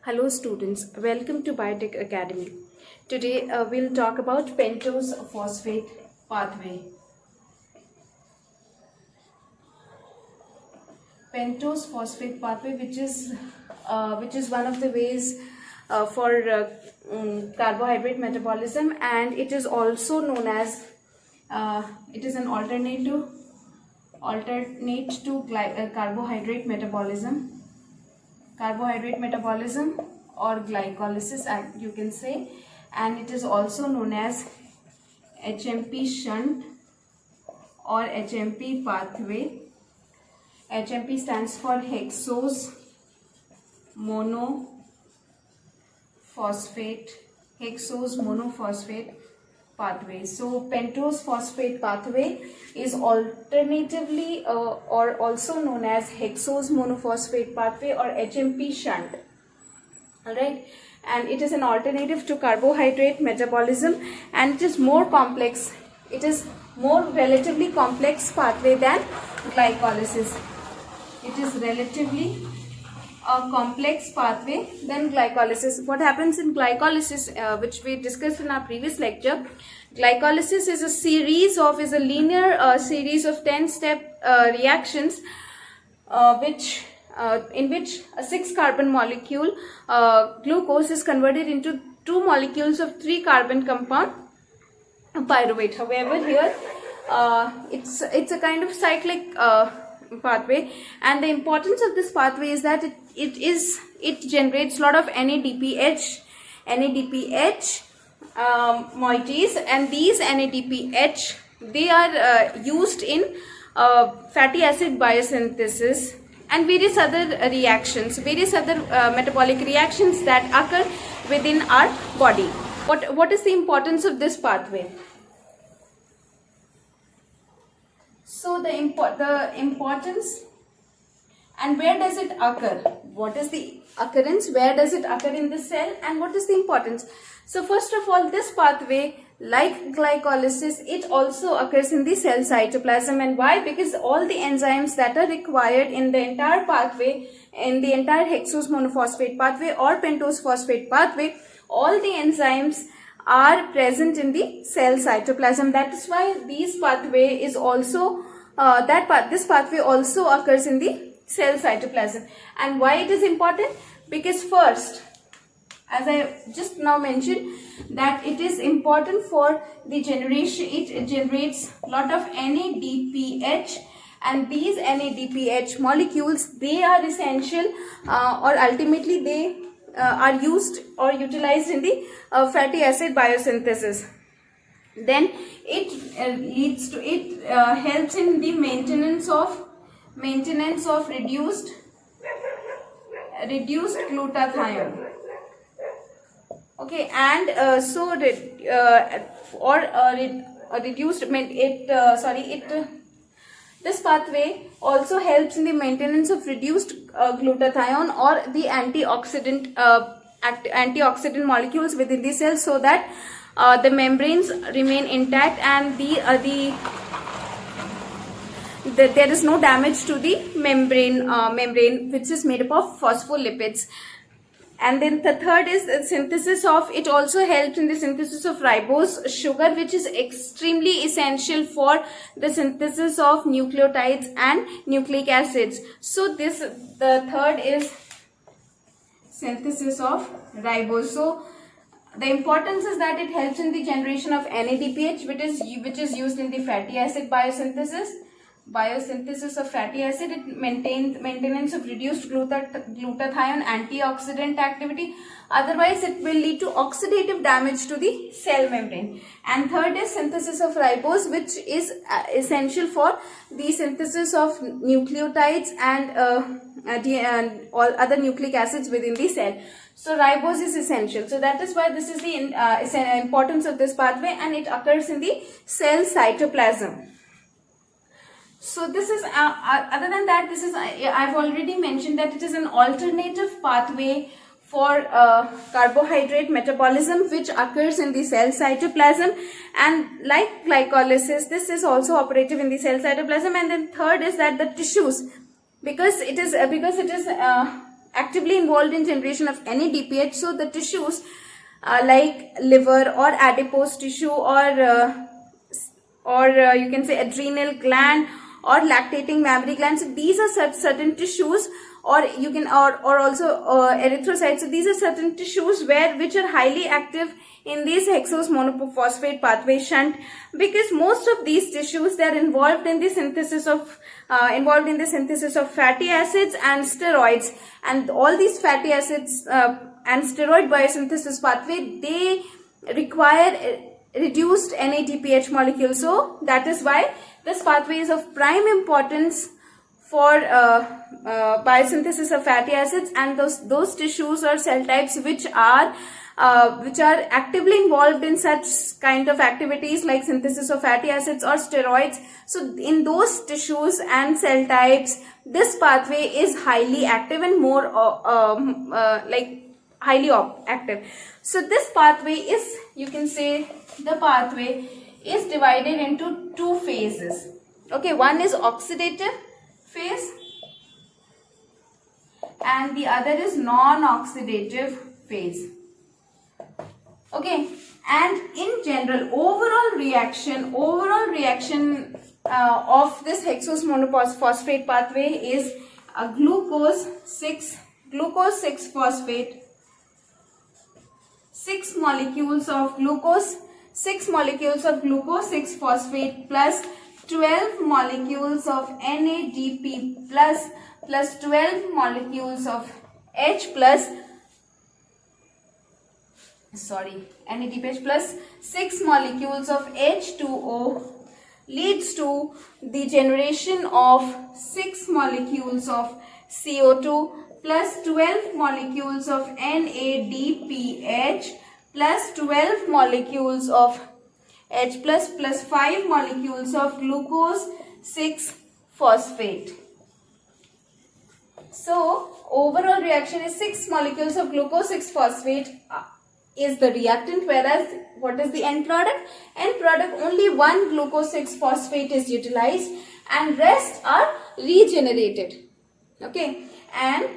Hello students, welcome to Biotech Academy. Today we'll talk about pentose phosphate pathway. Pentose phosphate pathway, which is one of the ways for carbohydrate metabolism, and it is also known as it is an alternate to carbohydrate metabolism or glycolysis, you can say, and it is also known as HMP shunt or HMP pathway. HMP stands for hexose monophosphate pathway. So pentose phosphate pathway is alternatively or also known as hexose monophosphate pathway or HMP shunt. Alright, and it is an alternative to carbohydrate metabolism, and it is more complex. It is more relatively complex pathway than glycolysis. It is relatively a complex pathway than glycolysis. What happens in glycolysis, which we discussed in our previous lecture, glycolysis is a linear series of 10-step reactions in which a 6-carbon molecule glucose is converted into 2 molecules of 3-carbon compound pyruvate. However, here it's a kind of cyclic pathway, and the importance of this pathway is that it generates a lot of NADPH moieties, and these NADPH, they are used in fatty acid biosynthesis and various other metabolic reactions that occur within our body. What is the importance of this pathway? So the importance, and where does it occur? What is the occurrence? Where does it occur in the cell, and what is the importance? So first of all, this pathway, like glycolysis, it also occurs in the cell cytoplasm. And why? Because all the enzymes that are required in the entire pathway, in the entire hexose monophosphate pathway or pentose phosphate pathway, all the enzymes are present in the cell cytoplasm. That is why this pathway is also this pathway also occurs in the cell cytoplasm. And why it is important? Because first, as I just now mentioned, that it is important for the generation. It generates a lot of NADPH, and these NADPH molecules, they are essential or ultimately they are used or utilized in the fatty acid biosynthesis. Then it helps in the maintenance of reduced glutathione. Okay, and this pathway also helps in the maintenance of reduced glutathione or the antioxidant molecules within the cell, so that the membranes remain intact and there is no damage to the membrane which is made up of phospholipids. And then the third is the synthesis of, it also helps in the synthesis of ribose sugar, which is extremely essential for the synthesis of nucleotides and nucleic acids. So the third is synthesis of ribose. So the importance is that it helps in the generation of NADPH, which is used in the fatty acid biosynthesis of fatty acid. It maintains maintenance of reduced glutathione antioxidant activity. Otherwise, it will lead to oxidative damage to the cell membrane. And third is synthesis of ribose, which is essential for the synthesis of nucleotides and all other nucleic acids within the cell. So ribose is essential. So that is why this is the importance of this pathway, and it occurs in the cell cytoplasm. So this is other than that, this is I've already mentioned that it is an alternative pathway for carbohydrate metabolism, which occurs in the cell cytoplasm, and like glycolysis, this is also operative in the cell cytoplasm. And then third is that the tissues, because it is actively involved in generation of any DPH. So the tissues like liver or adipose tissue or you can say adrenal gland or lactating mammary gland. So these are certain tissues, or you can or also erythrocytes. So these are certain tissues which are highly active in this hexose monophosphate pathway shunt, because most of these tissues, they are involved in the synthesis of fatty acids and steroids, and all these fatty acids and steroid biosynthesis pathway, they require reduced NADPH molecules. So that is why this pathway is of prime importance for biosynthesis of fatty acids, and those tissues or cell types which are actively involved in such kind of activities like synthesis of fatty acids or steroids. So in those tissues and cell types, this pathway is highly active and more highly active. So this pathway is, you can say, the pathway is divided into two phases. Okay, one is oxidative phase and the other is non-oxidative phase. Okay, and in general, overall reaction of this hexose monophosphate pathway is a glucose 6 phosphate, 6 molecules of glucose 6 phosphate plus 12 molecules of NADP plus 12 molecules of NADPH plus 6 molecules of H2O leads to the generation of 6 molecules of CO2 plus 12 molecules of NADPH plus 12 molecules of H plus 5 molecules of glucose 6 phosphate. So overall reaction is 6 molecules of glucose 6 phosphate is the reactant, whereas what is the end product? End product, only one glucose 6 phosphate is utilized and rest are regenerated. Okay, and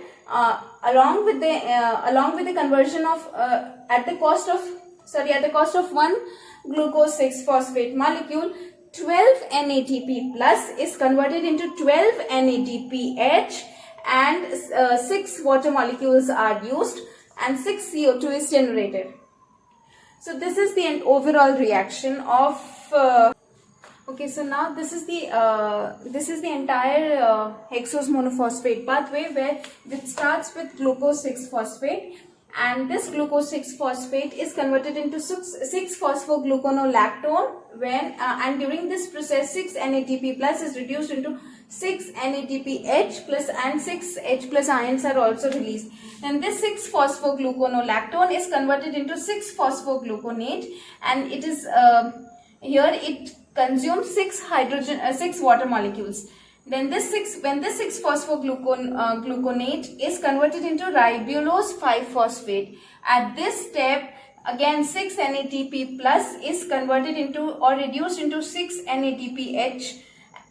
along with the conversion of at the cost of one glucose 6 phosphate molecule, 12 NADP plus is converted into 12 NADPH and 6 water molecules are used and 6 CO2 is generated. So this is the overall reaction of okay, so now this is the entire hexose monophosphate pathway, where it starts with glucose 6 phosphate, and this glucose 6 phosphate is converted into 6-phosphogluconolactone and during this process 6 NADP plus is reduced into 6 NADPH plus and 6 H plus ions are also released. And this 6-phosphogluconolactone is converted into 6-phosphogluconate, and it is here it consumes 6 water molecules. Then this 6-phosphogluconate is converted into ribulose 5-phosphate. At this step, again 6 NADP plus is converted into or reduced into 6 NADPH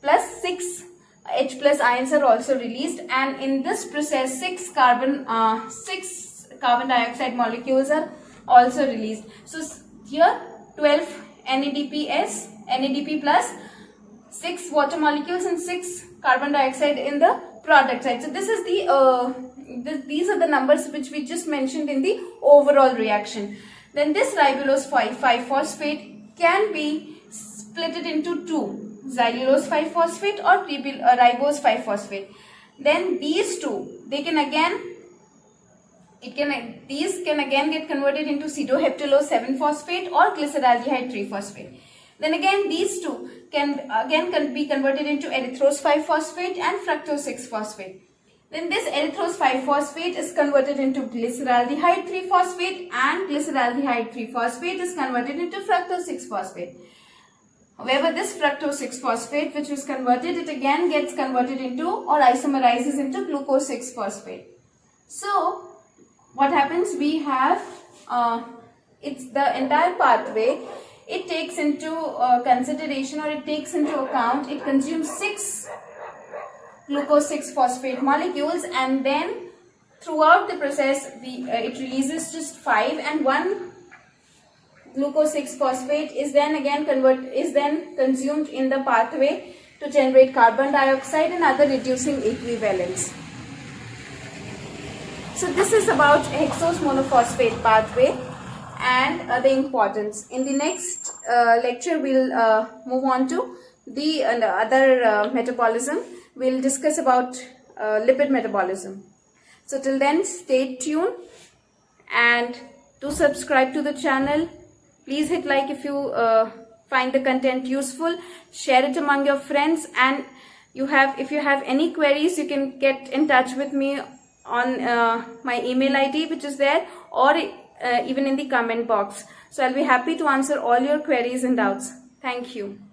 plus 6 H plus ions are also released, and in this process 6 carbon dioxide molecules are also released. So here 12 NADP plus 6 water molecules and 6 carbon dioxide in the product side. So this is these are the numbers which we just mentioned in the overall reaction. Then this ribulose 5-phosphate can be split into two, xylulose 5-phosphate or ribose 5-phosphate. Then these two, these can again get converted into pseudoheptulose 7-phosphate or glyceraldehyde 3-phosphate. Then again these two can be converted into erythrose 5-phosphate and fructose 6-phosphate. Then this erythrose 5-phosphate is converted into glyceraldehyde 3-phosphate and glyceraldehyde 3-phosphate is converted into fructose 6-phosphate. However, this fructose 6-phosphate which is converted, it again gets converted into or isomerizes into glucose 6-phosphate. So what happens, we have it's the entire pathway, it takes into consideration or it takes into account, it consumes 6 glucose 6-phosphate molecules and then throughout the process it releases just 5, and 1 glucose 6 phosphate is then consumed in the pathway to generate carbon dioxide and other reducing equivalents. So this is about hexose monophosphate pathway and the importance. In the next lecture we'll move on to the other metabolism. We'll discuss about lipid metabolism. So till then, stay tuned and do subscribe to the channel. Please hit like if you find the content useful. Share it among your friends, and if you have any queries, you can get in touch with me on my email ID, which is there, or even in the comment box. So I'll be happy to answer all your queries and doubts. Thank you.